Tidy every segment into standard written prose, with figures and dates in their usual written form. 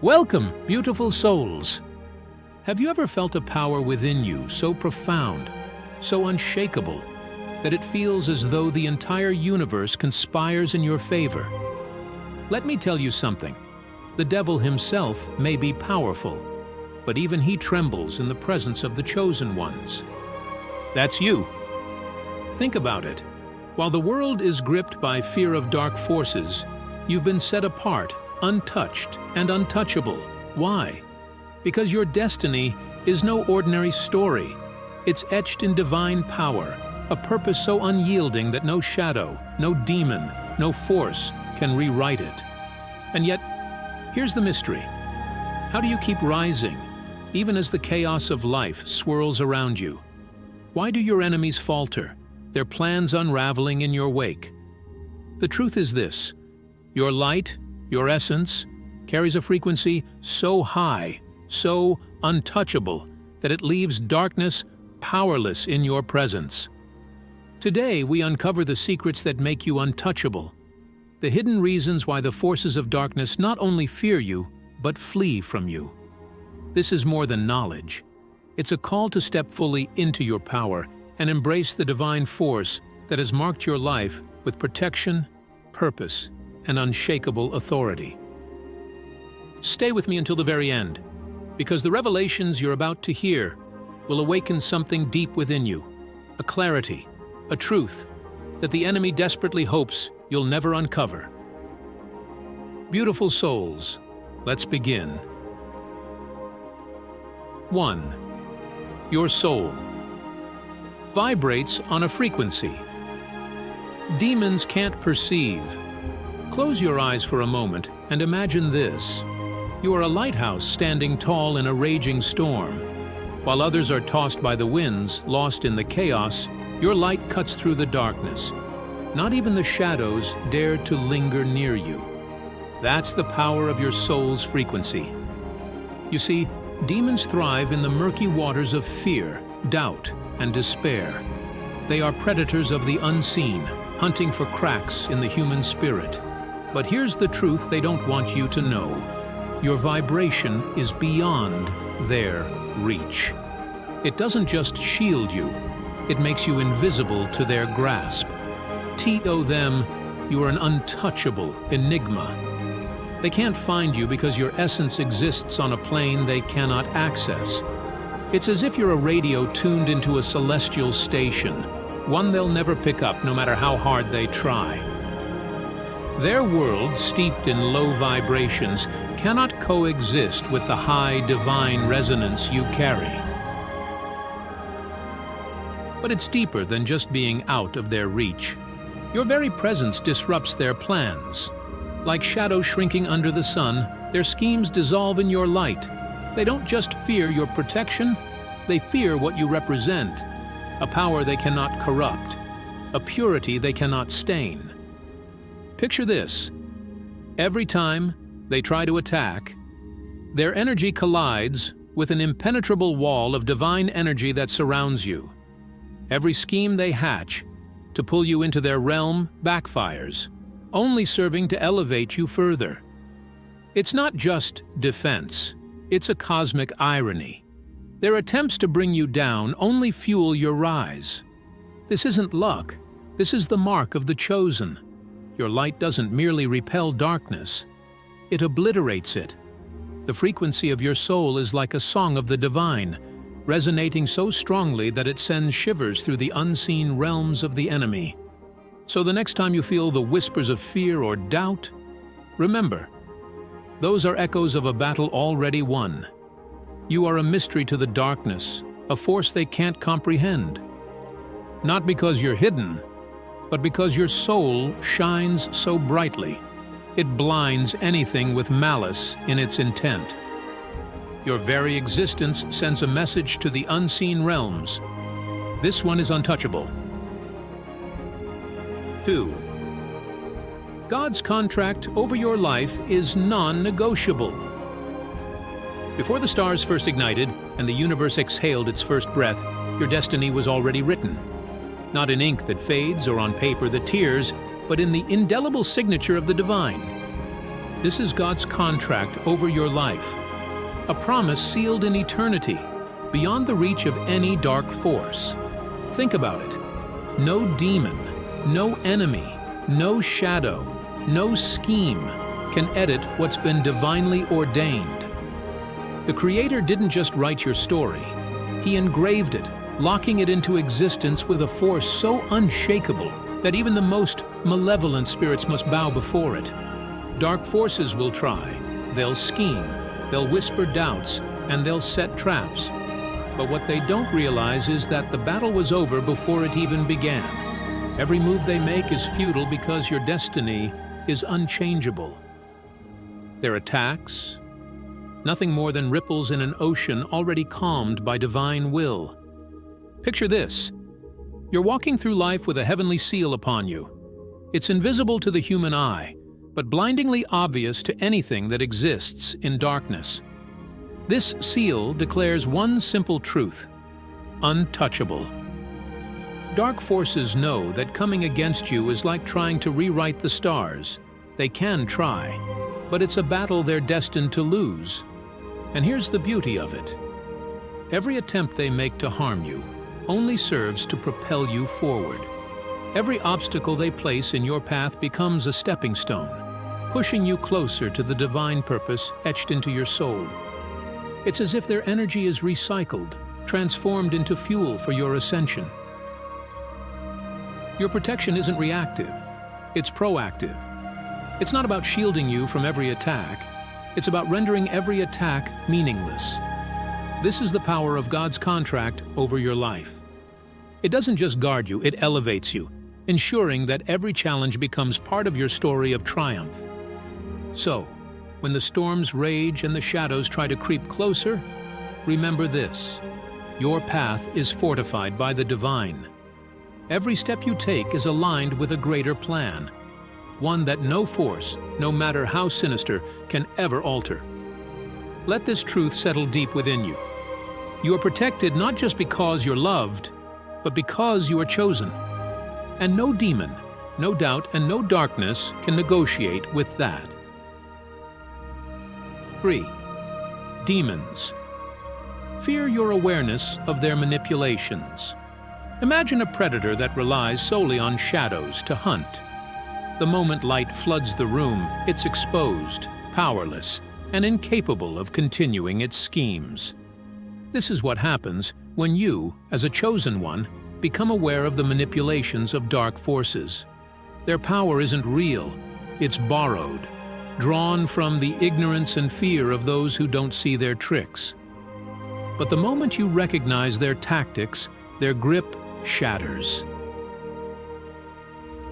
Welcome, beautiful souls! Have you ever felt a power within you so profound, so unshakable, that it feels as though the entire universe conspires in your favor? Let me tell you something. The devil himself may be powerful, but even he trembles in the presence of the chosen ones. That's you. Think about it. While the world is gripped by fear of dark forces, you've been set apart, untouched and untouchable. Why? Because your destiny is no ordinary story. It's etched in divine power, a purpose so unyielding that no shadow, no demon, no force can rewrite it. And yet, here's the mystery. How do you keep rising, even as the chaos of life swirls around you? Why do your enemies falter, their plans unraveling in your wake? The truth is this: your light, your essence, carries a frequency so high, so untouchable, that it leaves darkness powerless in your presence. Today, we uncover the secrets that make you untouchable, the hidden reasons why the forces of darkness not only fear you, but flee from you. This is more than knowledge. It's a call to step fully into your power and embrace the divine force that has marked your life with protection, purpose, and unshakable authority. Stay with me until the very end, because the revelations you're about to hear will awaken something deep within you, a clarity, a truth that the enemy desperately hopes you'll never uncover. Beautiful souls, let's begin. 1. Your soul vibrates on a frequency demons can't perceive. Close your eyes for a moment and imagine this. You are a lighthouse standing tall in a raging storm. While others are tossed by the winds, lost in the chaos, your light cuts through the darkness. Not even the shadows dare to linger near you. That's the power of your soul's frequency. You see, demons thrive in the murky waters of fear, doubt, and despair. They are predators of the unseen, hunting for cracks in the human spirit. But here's the truth they don't want you to know. Your vibration is beyond their reach. It doesn't just shield you, it makes you invisible to their grasp. To them, you are an untouchable enigma. They can't find you because your essence exists on a plane they cannot access. It's as if you're a radio tuned into a celestial station, one they'll never pick up no matter how hard they try. Their world, steeped in low vibrations, cannot coexist with the high divine resonance you carry. But it's deeper than just being out of their reach. Your very presence disrupts their plans. Like shadows shrinking under the sun, their schemes dissolve in your light. They don't just fear your protection, they fear what you represent. A power they cannot corrupt, a purity they cannot stain. Picture this. Every time they try to attack, their energy collides with an impenetrable wall of divine energy that surrounds you. Every scheme they hatch to pull you into their realm backfires, only serving to elevate you further. It's not just defense, it's a cosmic irony. Their attempts to bring you down only fuel your rise. This isn't luck, this is the mark of the chosen. Your light doesn't merely repel darkness, it obliterates it. The frequency of your soul is like a song of the divine, resonating so strongly that it sends shivers through the unseen realms of the enemy. So the next time you feel the whispers of fear or doubt, remember, those are echoes of a battle already won. You are a mystery to the darkness, a force they can't comprehend. Not because you're hidden, but because your soul shines so brightly, it blinds anything with malice in its intent. Your very existence sends a message to the unseen realms. This one is untouchable. 2. God's contract over your life is non-negotiable. Before the stars first ignited and the universe exhaled its first breath, your destiny was already written. Not in ink that fades or on paper that tears, but in the indelible signature of the divine. This is God's contract over your life, a promise sealed in eternity, beyond the reach of any dark force. Think about it. No demon, no enemy, no shadow, no scheme can edit what's been divinely ordained. The Creator didn't just write your story. He engraved it, locking it into existence with a force so unshakable that even the most malevolent spirits must bow before it. Dark forces will try, they'll scheme, they'll whisper doubts, and they'll set traps. But what they don't realize is that the battle was over before it even began. Every move they make is futile because your destiny is unchangeable. Their attacks, nothing more than ripples in an ocean already calmed by divine will. Picture this. You're walking through life with a heavenly seal upon you. It's invisible to the human eye, but blindingly obvious to anything that exists in darkness. This seal declares one simple truth: untouchable. Dark forces know that coming against you is like trying to rewrite the stars. They can try, but it's a battle they're destined to lose. And here's the beauty of it. Every attempt they make to harm you only serves to propel you forward. Every obstacle they place in your path becomes a stepping stone, pushing you closer to the divine purpose etched into your soul. It's as if their energy is recycled, transformed into fuel for your ascension. Your protection isn't reactive, it's proactive. It's not about shielding you from every attack, it's about rendering every attack meaningless. This is the power of God's contract over your life. It doesn't just guard you, it elevates you, ensuring that every challenge becomes part of your story of triumph. So, when the storms rage and the shadows try to creep closer, remember this: your path is fortified by the divine. Every step you take is aligned with a greater plan, one that no force, no matter how sinister, can ever alter. Let this truth settle deep within you. You are protected not just because you're loved, but because you are chosen. And no demon, no doubt, and no darkness can negotiate with that. 3. Demons. Fear your awareness of their manipulations. Imagine a predator that relies solely on shadows to hunt. The moment light floods the room, it's exposed, powerless, and incapable of continuing its schemes. This is what happens when you, as a chosen one, become aware of the manipulations of dark forces. Their power isn't real, it's borrowed, drawn from the ignorance and fear of those who don't see their tricks. But the moment you recognize their tactics, their grip shatters.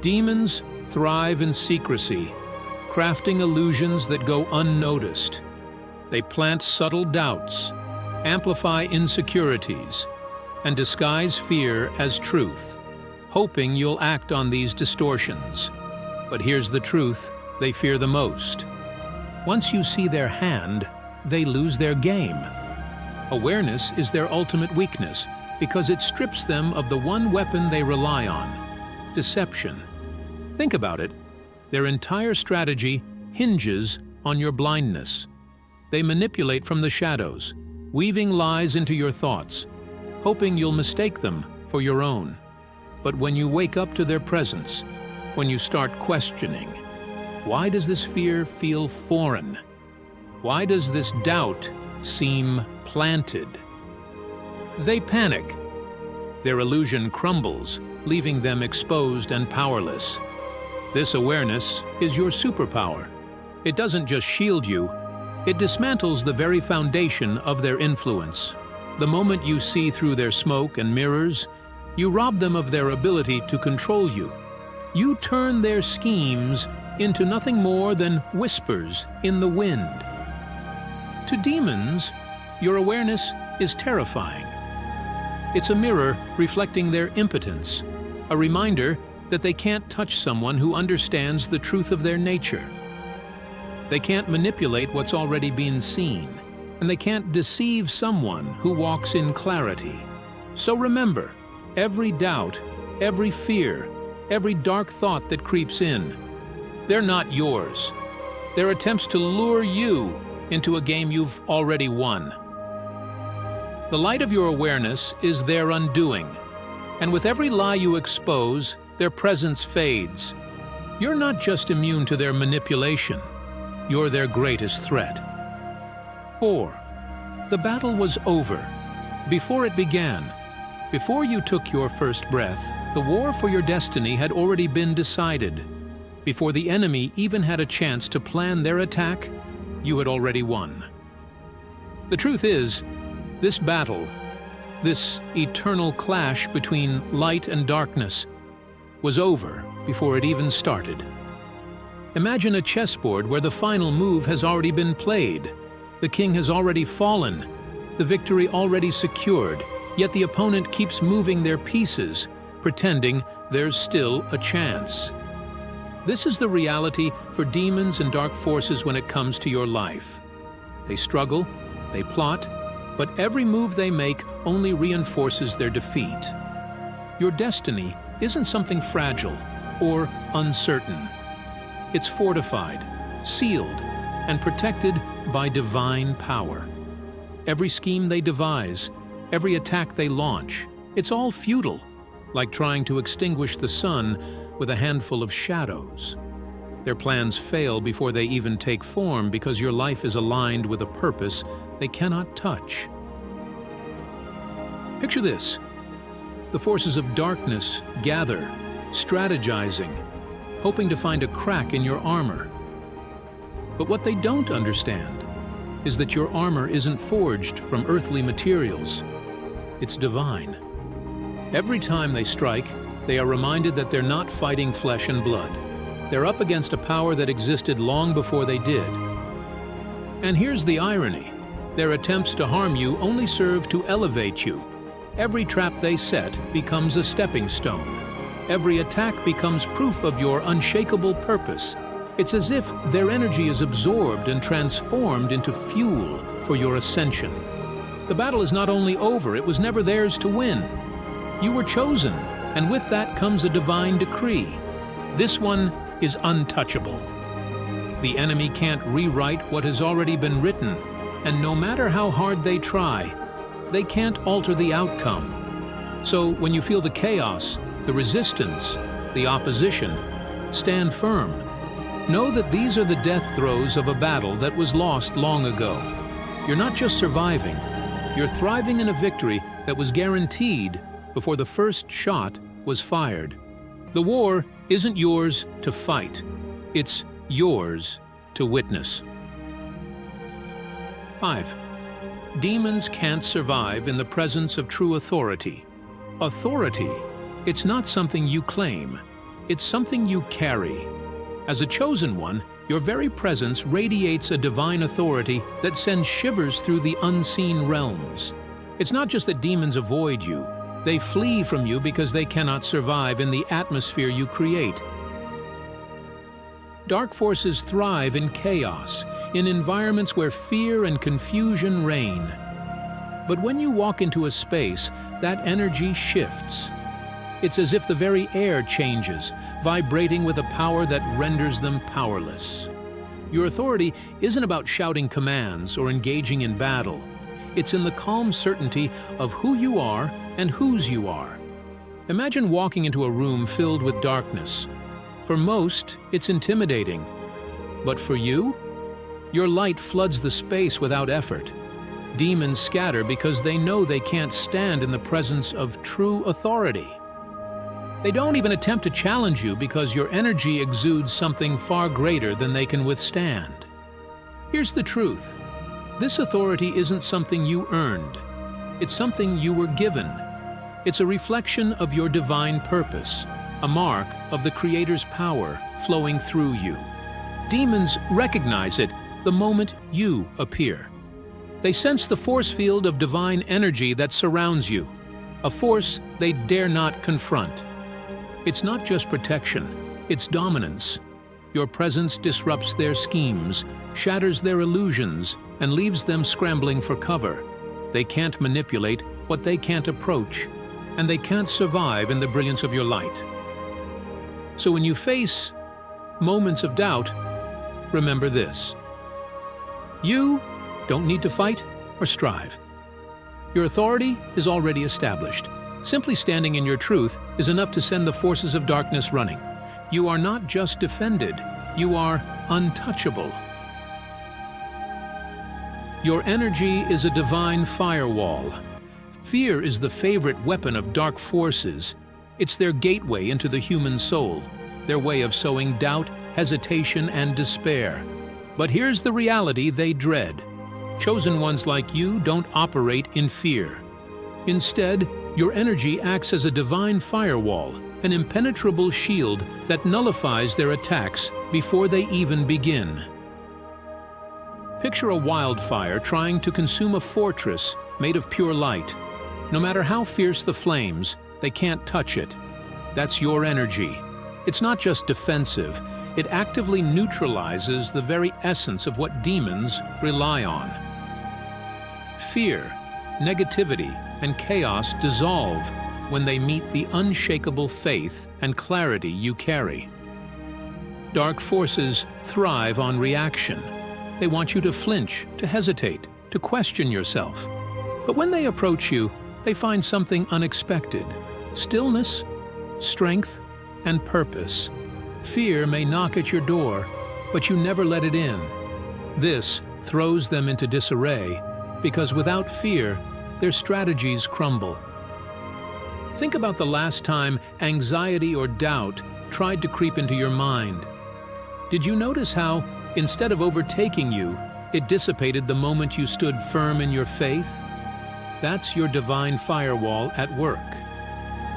Demons thrive in secrecy, crafting illusions that go unnoticed. They plant subtle doubts, amplify insecurities, and disguise fear as truth, hoping you'll act on these distortions. But here's the truth they fear the most. Once you see their hand, they lose their game. Awareness is their ultimate weakness because it strips them of the one weapon they rely on: deception. Think about it. Their entire strategy hinges on your blindness. They manipulate from the shadows, weaving lies into your thoughts, hoping you'll mistake them for your own. But when you wake up to their presence, when you start questioning, why does this fear feel foreign? Why does this doubt seem planted? They panic. Their illusion crumbles, leaving them exposed and powerless. This awareness is your superpower. It doesn't just shield you, it dismantles the very foundation of their influence. The moment you see through their smoke and mirrors, you rob them of their ability to control you. You turn their schemes into nothing more than whispers in the wind. To demons, your awareness is terrifying. It's a mirror reflecting their impotence, a reminder that they can't touch someone who understands the truth of their nature. They can't manipulate what's already been seen, and they can't deceive someone who walks in clarity. So remember, every doubt, every fear, every dark thought that creeps in, they're not yours. Their attempts to lure you into a game you've already won. The light of your awareness is their undoing, and with every lie you expose, their presence fades. You're not just immune to their manipulation, you're their greatest threat. 4. The battle was over. Before it began, before you took your first breath, the war for your destiny had already been decided. Before the enemy even had a chance to plan their attack, you had already won. The truth is, this battle, this eternal clash between light and darkness, was over before it even started. Imagine a chessboard where the final move has already been played. The king has already fallen, the victory already secured, yet the opponent keeps moving their pieces, pretending there's still a chance. This is the reality for demons and dark forces when it comes to your life. They struggle, they plot, but every move they make only reinforces their defeat. Your destiny isn't something fragile or uncertain. It's fortified, sealed, and protected by divine power. Every scheme they devise, every attack they launch, it's all futile, like trying to extinguish the sun with a handful of shadows. Their plans fail before they even take form because your life is aligned with a purpose they cannot touch. Picture this. The forces of darkness gather, strategizing, hoping to find a crack in your armor. But what they don't understand is that your armor isn't forged from earthly materials. It's divine. Every time they strike, they are reminded that they're not fighting flesh and blood. They're up against a power that existed long before they did. And here's the irony. Their attempts to harm you only serve to elevate you. Every trap they set becomes a stepping stone. Every attack becomes proof of your unshakable purpose. It's as if their energy is absorbed and transformed into fuel for your ascension. The battle is not only over, it was never theirs to win. You were chosen, and with that comes a divine decree. This one is untouchable. The enemy can't rewrite what has already been written, and no matter how hard they try, they can't alter the outcome. So when you feel the chaos, the resistance, the opposition, stand firm. Know that these are the death throes of a battle that was lost long ago. You're not just surviving, you're thriving in a victory that was guaranteed before the first shot was fired. The war isn't yours to fight, it's yours to witness. 5. Demons can't survive in the presence of true authority. Authority, it's not something you claim, it's something you carry. As a chosen one, your very presence radiates a divine authority that sends shivers through the unseen realms. It's not just that demons avoid you, they flee from you because they cannot survive in the atmosphere you create. Dark forces thrive in chaos, in environments where fear and confusion reign. But when you walk into a space, that energy shifts. It's as if the very air changes, vibrating with a power that renders them powerless. Your authority isn't about shouting commands or engaging in battle. It's in the calm certainty of who you are and whose you are. Imagine walking into a room filled with darkness. For most, it's intimidating. But for you, your light floods the space without effort. Demons scatter because they know they can't stand in the presence of true authority. They don't even attempt to challenge you because your energy exudes something far greater than they can withstand. Here's the truth. This authority isn't something you earned. It's something you were given. It's a reflection of your divine purpose, a mark of the Creator's power flowing through you. Demons recognize it the moment you appear. They sense the force field of divine energy that surrounds you, a force they dare not confront. It's not just protection, it's dominance. Your presence disrupts their schemes, shatters their illusions, and leaves them scrambling for cover. They can't manipulate what they can't approach, and they can't survive in the brilliance of your light. So when you face moments of doubt, remember this. You don't need to fight or strive. Your authority is already established. Simply standing in your truth is enough to send the forces of darkness running. You are not just defended, you are untouchable. Your energy is a divine firewall. Fear is the favorite weapon of dark forces. It's their gateway into the human soul, their way of sowing doubt, hesitation, and despair. But here's the reality they dread. Chosen ones like you don't operate in fear. Instead, your energy acts as a divine firewall, an impenetrable shield that nullifies their attacks before they even begin. Picture a wildfire trying to consume a fortress made of pure light. No matter how fierce the flames, they can't touch it. That's your energy. It's not just defensive, it actively neutralizes the very essence of what demons rely on. Fear, negativity, and chaos dissolve when they meet the unshakable faith and clarity you carry. Dark forces thrive on reaction. They want you to flinch, to hesitate, to question yourself. But when they approach you, they find something unexpected: stillness, strength, and purpose. Fear may knock at your door, but you never let it in. This throws them into disarray, because without fear, their strategies crumble. Think about the last time anxiety or doubt tried to creep into your mind. Did you notice how, instead of overtaking you, it dissipated the moment you stood firm in your faith? That's your divine firewall at work.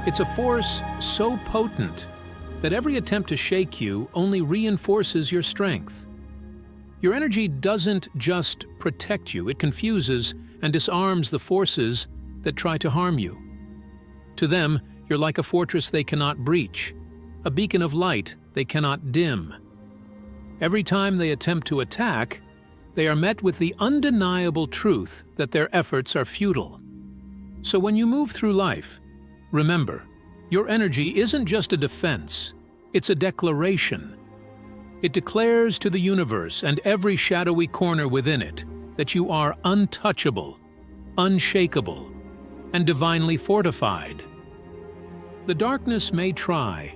It's a force so potent that every attempt to shake you only reinforces your strength. Your energy doesn't just protect you, it confuses and disarms the forces that try to harm you. To them, you're like a fortress they cannot breach, a beacon of light they cannot dim. Every time they attempt to attack, they are met with the undeniable truth that their efforts are futile. So when you move through life, remember, your energy isn't just a defense, it's a declaration. It declares to the universe and every shadowy corner within it that you are untouchable, unshakable, and divinely fortified. The darkness may try,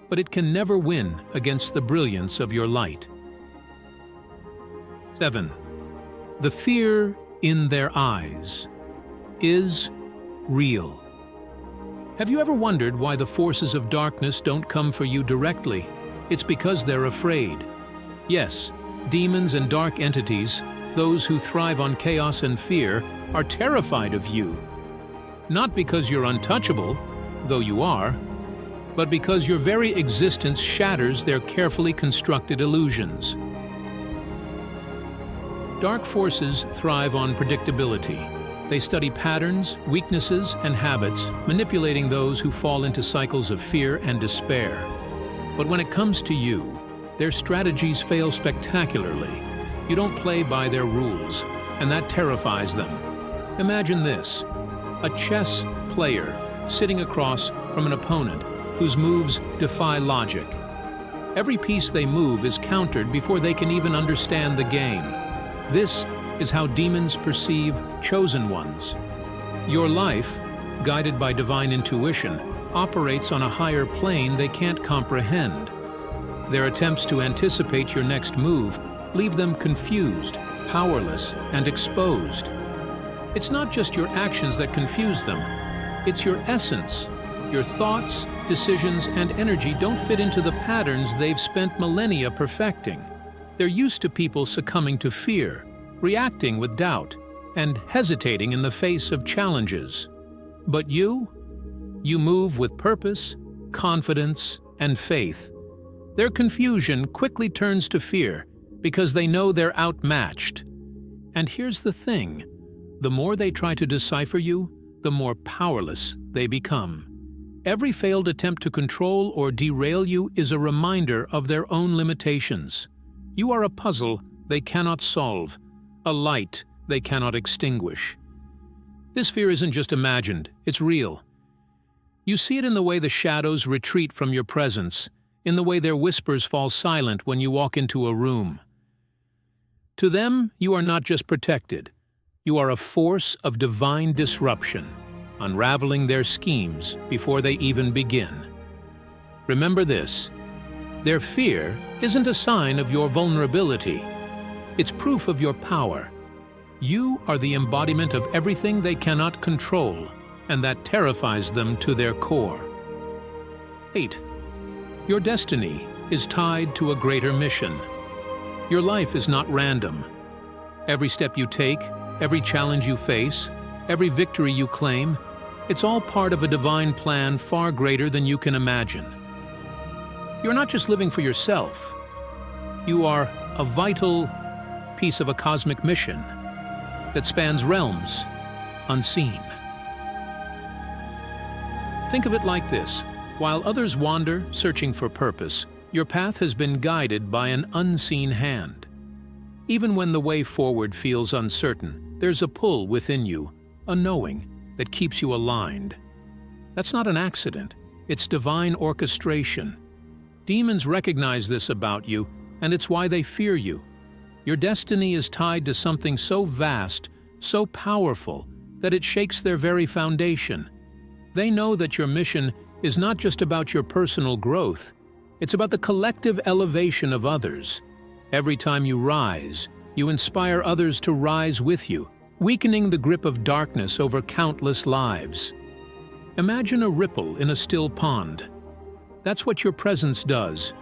but it can never win against the brilliance of your light. 7. The fear in their eyes is real. Have you ever wondered why the forces of darkness don't come for you directly? It's because they're afraid. Yes, demons and dark entities, those who thrive on chaos and fear, are terrified of you. Not because you're untouchable, though you are, but because your very existence shatters their carefully constructed illusions. Dark forces thrive on predictability. They study patterns, weaknesses, and habits, manipulating those who fall into cycles of fear and despair. But when it comes to you, their strategies fail spectacularly. You don't play by their rules, and that terrifies them. Imagine this: a chess player sitting across from an opponent whose moves defy logic. Every piece they move is countered before they can even understand the game. This is how demons perceive chosen ones. Your life, guided by divine intuition, operates on a higher plane they can't comprehend. Their attempts to anticipate your next move leave them confused, powerless, and exposed. It's not just your actions that confuse them, it's your essence. Your thoughts, decisions, and energy don't fit into the patterns they've spent millennia perfecting. They're used to people succumbing to fear, reacting with doubt, and hesitating in the face of challenges. But you move with purpose, confidence, and faith. Their confusion quickly turns to fear because they know they're outmatched. And here's the thing: the more they try to decipher you, the more powerless they become. Every failed attempt to control or derail you is a reminder of their own limitations. You are a puzzle they cannot solve, a light they cannot extinguish. This fear isn't just imagined, it's real. You see it in the way the shadows retreat from your presence, in the way their whispers fall silent when you walk into a room, To them, you are not just protected. You are a force of divine disruption, unraveling their schemes before they even begin. Remember this: their fear isn't a sign of your vulnerability. It's proof of your power. You are the embodiment of everything they cannot control, and that terrifies them to their core. 8. Your destiny is tied to a greater mission. Your life is not random. Every step you take, every challenge you face, every victory you claim, it's all part of a divine plan far greater than you can imagine. You're not just living for yourself. You are a vital piece of a cosmic mission that spans realms unseen. Think of it like this: while others wander, searching for purpose, your path has been guided by an unseen hand. Even when the way forward feels uncertain, there's a pull within you, a knowing that keeps you aligned. That's not an accident, it's divine orchestration. Demons recognize this about you, and it's why they fear you. Your destiny is tied to something so vast, so powerful, that it shakes their very foundation. They know that your mission is not just about your personal growth, it's about the collective elevation of others. Every time you rise, you inspire others to rise with you, weakening the grip of darkness over countless lives. Imagine a ripple in a still pond. That's what your presence does.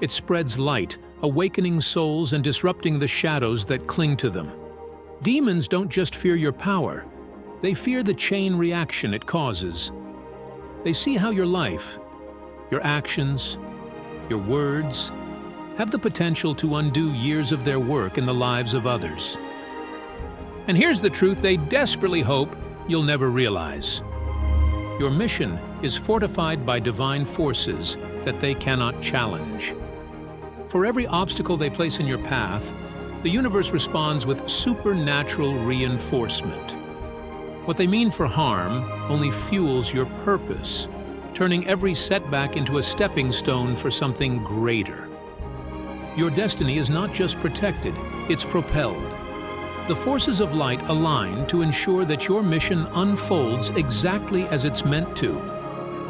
It spreads light, awakening souls and disrupting the shadows that cling to them. Demons don't just fear your power, they fear the chain reaction it causes. They see how your life, your actions, your words, have the potential to undo years of their work in the lives of others. And here's the truth they desperately hope you'll never realize. Your mission is fortified by divine forces that they cannot challenge. For every obstacle they place in your path, the universe responds with supernatural reinforcement. What they mean for harm only fuels your purpose, turning every setback into a stepping stone for something greater. Your destiny is not just protected, it's propelled. The forces of light align to ensure that your mission unfolds exactly as it's meant to.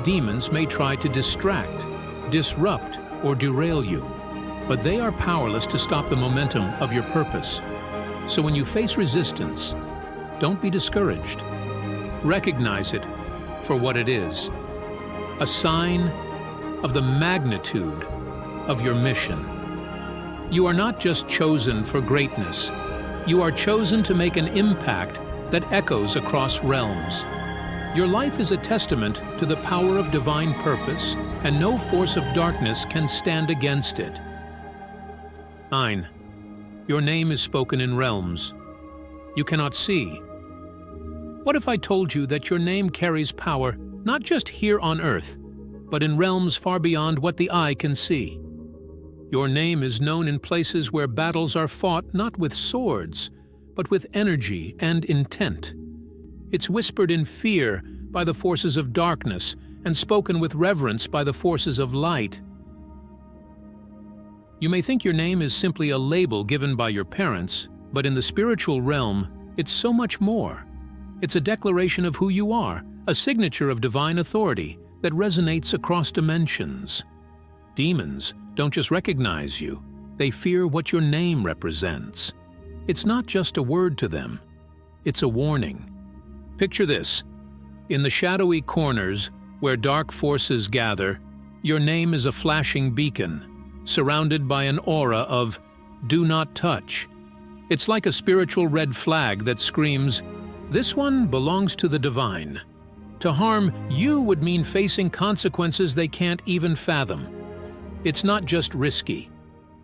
Demons may try to distract, disrupt, or derail you, but they are powerless to stop the momentum of your purpose. So when you face resistance, don't be discouraged. Recognize it for what it is: a sign of the magnitude of your mission. You are not just chosen for greatness. You are chosen to make an impact that echoes across realms. Your life is a testament to the power of divine purpose, and no force of darkness can stand against it. 9. Your name is spoken in realms you cannot see. What if I told you that your name carries power not just here on earth, but in realms far beyond what the eye can see? Your name is known in places where battles are fought not with swords, but with energy and intent. It's whispered in fear by the forces of darkness and spoken with reverence by the forces of light. You may think your name is simply a label given by your parents, but in the spiritual realm, it's so much more. It's a declaration of who you are, a signature of divine authority that resonates across dimensions. Demons don't just recognize you, they fear what your name represents. It's not just a word to them, it's a warning. Picture this: in the shadowy corners where dark forces gather, your name is a flashing beacon, surrounded by an aura of "do not touch." It's like a spiritual red flag that screams, "This one belongs to the divine." To harm you would mean facing consequences they can't even fathom. It's not just risky,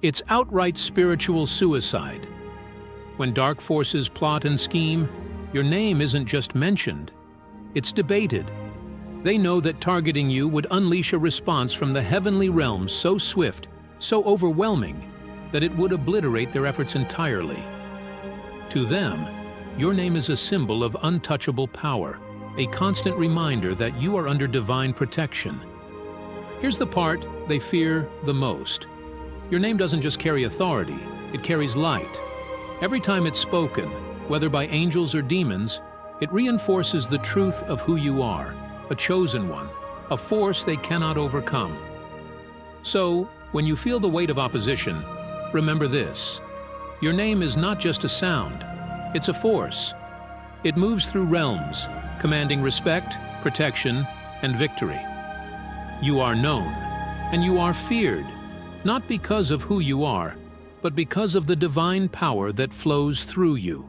it's outright spiritual suicide. When dark forces plot and scheme, your name isn't just mentioned, it's debated. They know that targeting you would unleash a response from the heavenly realms so swift, so overwhelming, that it would obliterate their efforts entirely. To them, your name is a symbol of untouchable power, a constant reminder that you are under divine protection. Here's the part they fear the most. Your name doesn't just carry authority, it carries light. Every time it's spoken, whether by angels or demons, it reinforces the truth of who you are, a chosen one, a force they cannot overcome. So, when you feel the weight of opposition, remember this: your name is not just a sound, it's a force. It moves through realms, commanding respect, protection, and victory. You are known, and you are feared, not because of who you are, but because of the divine power that flows through you.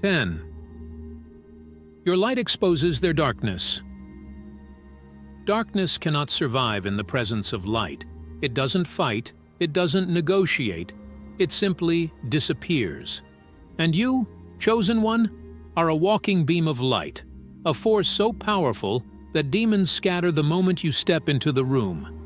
10. Your light exposes their darkness. Darkness cannot survive in the presence of light. It doesn't fight, it doesn't negotiate, it simply disappears. And you, chosen one, are a walking beam of light, a force so powerful that demons scatter the moment you step into the room.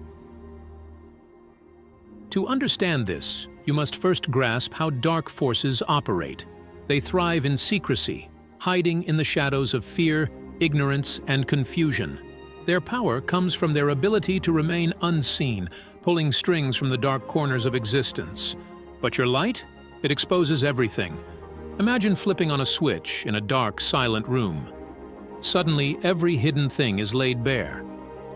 To understand this, you must first grasp how dark forces operate. They thrive in secrecy, hiding in the shadows of fear, ignorance, and confusion. Their power comes from their ability to remain unseen, pulling strings from the dark corners of existence. But your light? It exposes everything. Imagine flipping on a switch in a dark, silent room. Suddenly, every hidden thing is laid bare.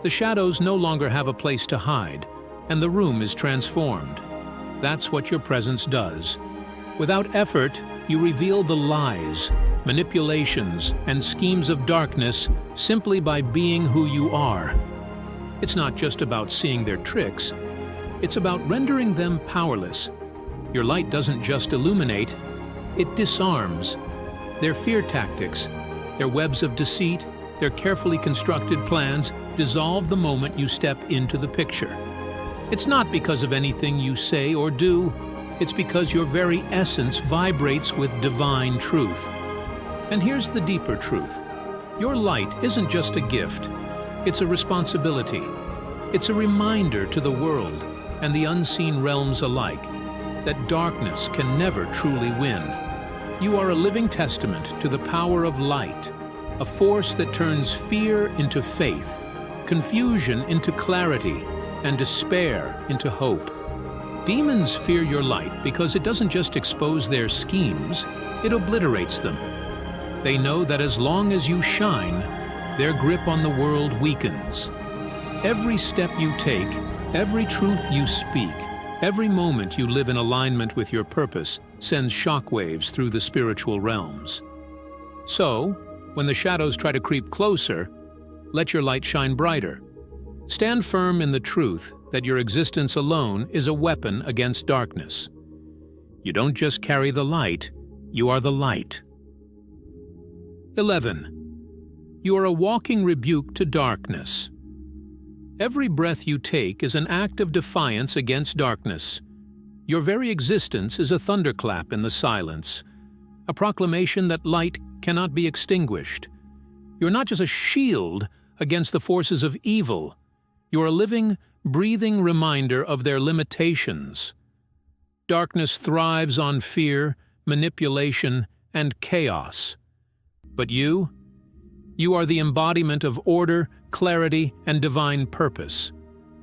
The shadows no longer have a place to hide, and the room is transformed. That's what your presence does. Without effort, you reveal the lies, manipulations, and schemes of darkness simply by being who you are. It's not just about seeing their tricks, it's about rendering them powerless. Your light doesn't just illuminate, it disarms. Their fear tactics, their webs of deceit, their carefully constructed plans dissolve the moment you step into the picture. It's not because of anything you say or do, it's because your very essence vibrates with divine truth. And here's the deeper truth. Your light isn't just a gift, it's a responsibility. It's a reminder to the world and the unseen realms alike that darkness can never truly win. You are a living testament to the power of light, a force that turns fear into faith, confusion into clarity, and despair into hope. Demons fear your light because it doesn't just expose their schemes, it obliterates them. They know that as long as you shine, their grip on the world weakens. Every step you take, every truth you speak, every moment you live in alignment with your purpose sends shockwaves through the spiritual realms. So, when the shadows try to creep closer, let your light shine brighter. Stand firm in the truth that your existence alone is a weapon against darkness. You don't just carry the light, you are the light. 11. You are a walking rebuke to darkness. Every breath you take is an act of defiance against darkness. Your very existence is a thunderclap in the silence, a proclamation that light cannot be extinguished. You're not just a shield against the forces of evil, you're a living, breathing reminder of their limitations. Darkness thrives on fear, manipulation, and chaos. But you are the embodiment of order, clarity, and divine purpose.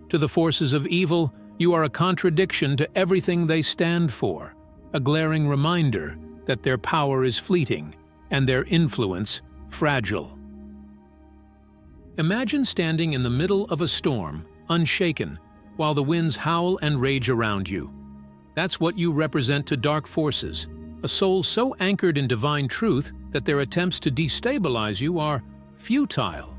To the forces of evil, you are a contradiction to everything they stand for, a glaring reminder that their power is fleeting and their influence fragile. Imagine standing in the middle of a storm, unshaken, while the winds howl and rage around you. That's what you represent to dark forces, a soul so anchored in divine truth that their attempts to destabilize you are futile.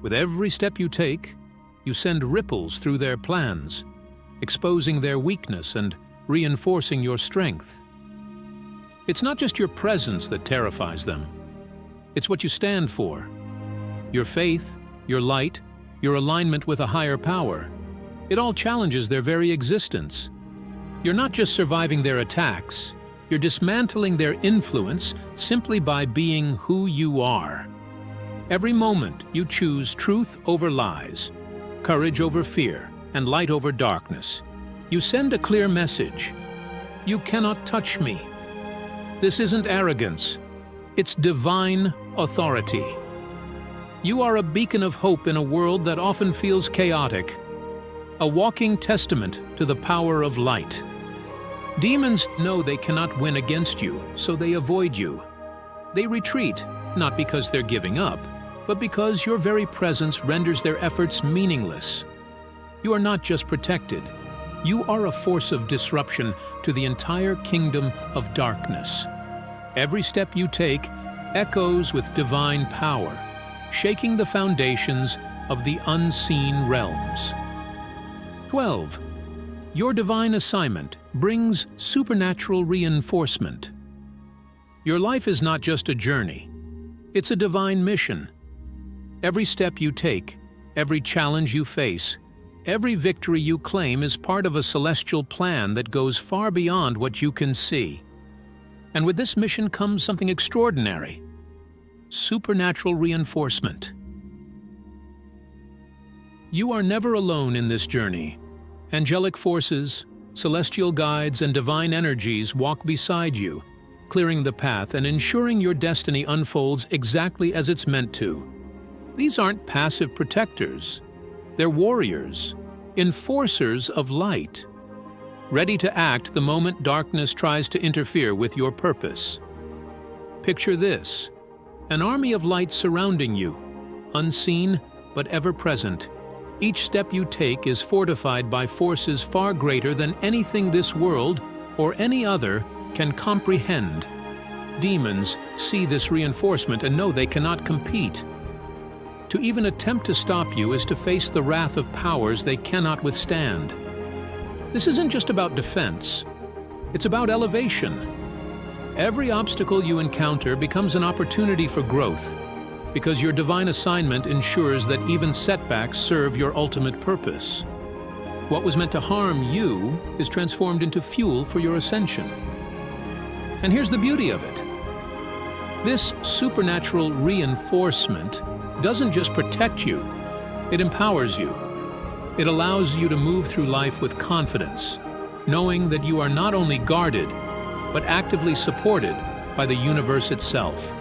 With every step you take, you send ripples through their plans, exposing their weakness and reinforcing your strength. It's not just your presence that terrifies them. It's what you stand for. Your faith, your light, your alignment with a higher power. It all challenges their very existence. You're not just surviving their attacks, you're dismantling their influence simply by being who you are. Every moment you choose truth over lies, courage over fear, and light over darkness. You send a clear message. You cannot touch me. This isn't arrogance, it's divine authority. You are a beacon of hope in a world that often feels chaotic, a walking testament to the power of light. Demons know they cannot win against you, so they avoid you. They retreat, not because they're giving up, but because your very presence renders their efforts meaningless. You are not just protected. You are a force of disruption to the entire kingdom of darkness. Every step you take echoes with divine power, shaking the foundations of the unseen realms. 12. Your divine assignment brings supernatural reinforcement. Your life is not just a journey. It's a divine mission. Every step you take, every challenge you face, every victory you claim is part of a celestial plan that goes far beyond what you can see. And with this mission comes something extraordinary: supernatural reinforcement. You are never alone in this journey. Angelic forces, celestial guides, and divine energies walk beside you, clearing the path and ensuring your destiny unfolds exactly as it's meant to. These aren't passive protectors. They're warriors, enforcers of light, ready to act the moment darkness tries to interfere with your purpose. Picture this: an army of light surrounding you, unseen but ever present. Each step you take is fortified by forces far greater than anything this world or any other can comprehend. Demons see this reinforcement and know they cannot compete. To even attempt to stop you is to face the wrath of powers they cannot withstand. This isn't just about defense. It's about elevation. Every obstacle you encounter becomes an opportunity for growth, because your divine assignment ensures that even setbacks serve your ultimate purpose. What was meant to harm you is transformed into fuel for your ascension. And here's the beauty of it. This supernatural reinforcement doesn't just protect you, it empowers you. It allows you to move through life with confidence, knowing that you are not only guarded, but actively supported by the universe itself.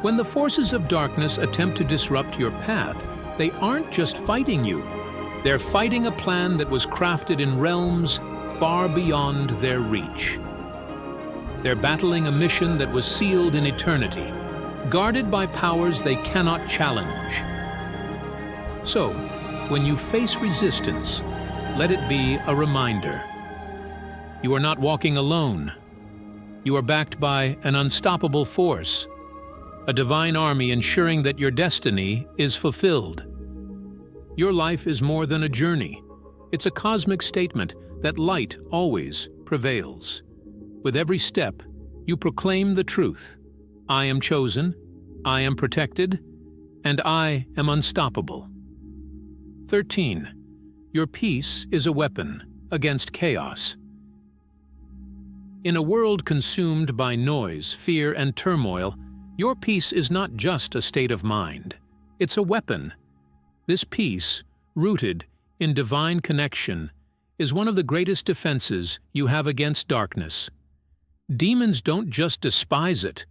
When the forces of darkness attempt to disrupt your path, they aren't just fighting you. They're fighting a plan that was crafted in realms far beyond their reach. They're battling a mission that was sealed in eternity, guarded by powers they cannot challenge. So, when you face resistance, let it be a reminder. You are not walking alone. You are backed by an unstoppable force, a divine army ensuring that your destiny is fulfilled. Your life is more than a journey. It's a cosmic statement that light always prevails. With every step, you proclaim the truth. I am chosen, I am protected, and I am unstoppable. 13. Your peace is a weapon against chaos. In a world consumed by noise, fear, and turmoil, your peace is not just a state of mind. It's a weapon. This peace, rooted in divine connection, is one of the greatest defenses you have against darkness. Demons don't just despise it.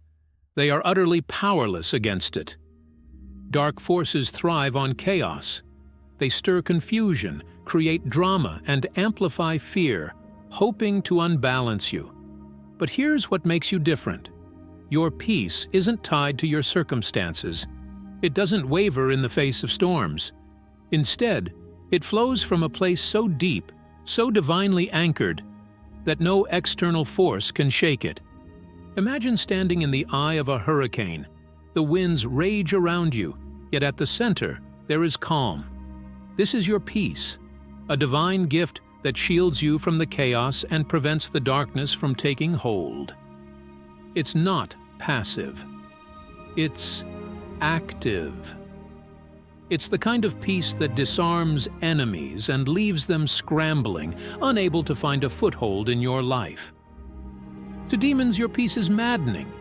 They are utterly powerless against it. Dark forces thrive on chaos. They stir confusion, create drama, and amplify fear, hoping to unbalance you. But here's what makes you different. Your peace isn't tied to your circumstances. It doesn't waver in the face of storms. Instead, it flows from a place so deep, so divinely anchored, that no external force can shake it. Imagine standing in the eye of a hurricane. The winds rage around you, yet at the center there is calm. This is your peace, a divine gift that shields you from the chaos and prevents the darkness from taking hold. It's not passive. It's active. It's the kind of peace that disarms enemies and leaves them scrambling, unable to find a foothold in your life. To demons, your peace is maddening.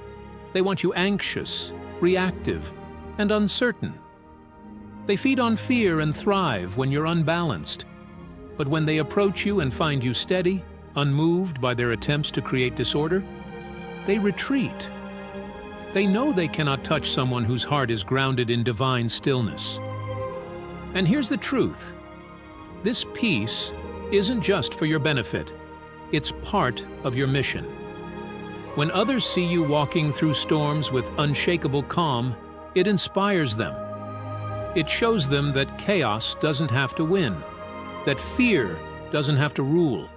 They want you anxious, reactive, and uncertain. They feed on fear and thrive when you're unbalanced. But when they approach you and find you steady, unmoved by their attempts to create disorder, they retreat. They know they cannot touch someone whose heart is grounded in divine stillness. And here's the truth. This peace isn't just for your benefit. It's part of your mission. When others see you walking through storms with unshakable calm, it inspires them. It shows them that chaos doesn't have to win, that fear doesn't have to rule.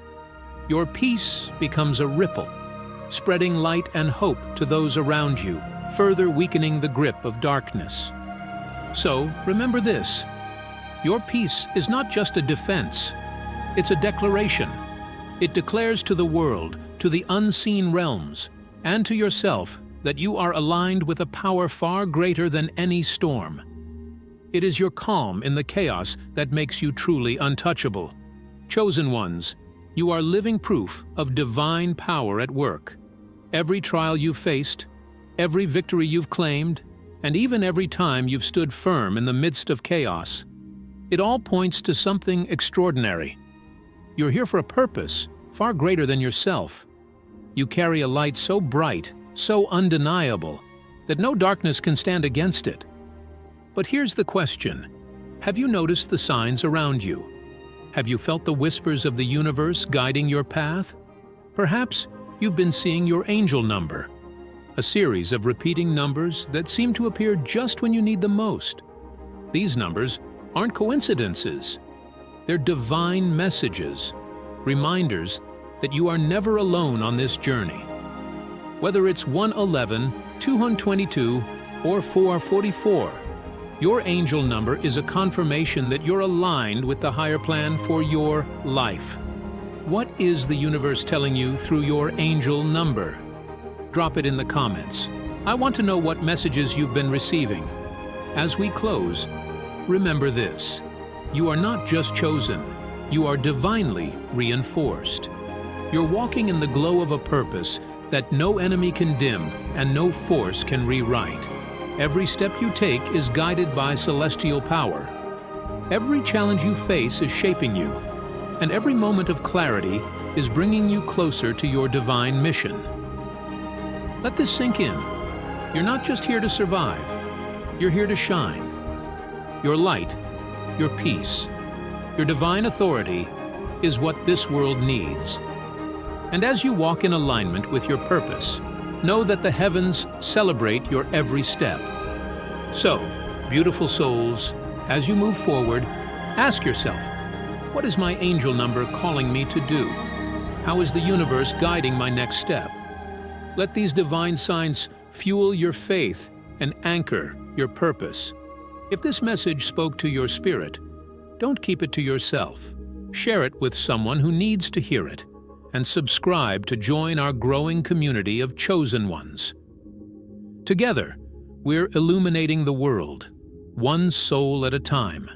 Your peace becomes a ripple, spreading light and hope to those around you, further weakening the grip of darkness. So, remember this: your peace is not just a defense, it's a declaration. It declares to the world, to the unseen realms, and to yourself that you are aligned with a power far greater than any storm. It is your calm in the chaos that makes you truly untouchable. Chosen ones, you are living proof of divine power at work. Every trial you've faced, every victory you've claimed, and even every time you've stood firm in the midst of chaos, it all points to something extraordinary. You're here for a purpose far greater than yourself. You carry a light so bright, so undeniable, that no darkness can stand against it. But here's the question: have you noticed the signs around you? Have you felt the whispers of the universe guiding your path? Perhaps you've been seeing your angel number, a series of repeating numbers that seem to appear just when you need them most. These numbers aren't coincidences. They're divine messages, reminders that you are never alone on this journey. Whether it's 111, 222, or 444, your angel number is a confirmation that you're aligned with the higher plan for your life. What is the universe telling you through your angel number? Drop it in the comments. I want to know what messages you've been receiving. As we close, remember this: you are not just chosen, you are divinely reinforced. You're walking in the glow of a purpose that no enemy can dim and no force can rewrite. Every step you take is guided by celestial power. Every challenge you face is shaping you, and every moment of clarity is bringing you closer to your divine mission. Let this sink in. You're not just here to survive, you're here to shine. Your light, your peace, your divine authority is what this world needs. And as you walk in alignment with your purpose, know that the heavens celebrate your every step. So, beautiful souls, as you move forward, ask yourself, what is my angel number calling me to do? How is the universe guiding my next step? Let these divine signs fuel your faith and anchor your purpose. If this message spoke to your spirit, don't keep it to yourself. Share it with someone who needs to hear it, and subscribe to join our growing community of chosen ones. Together, we're illuminating the world, one soul at a time.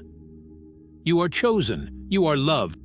You are chosen, you are loved,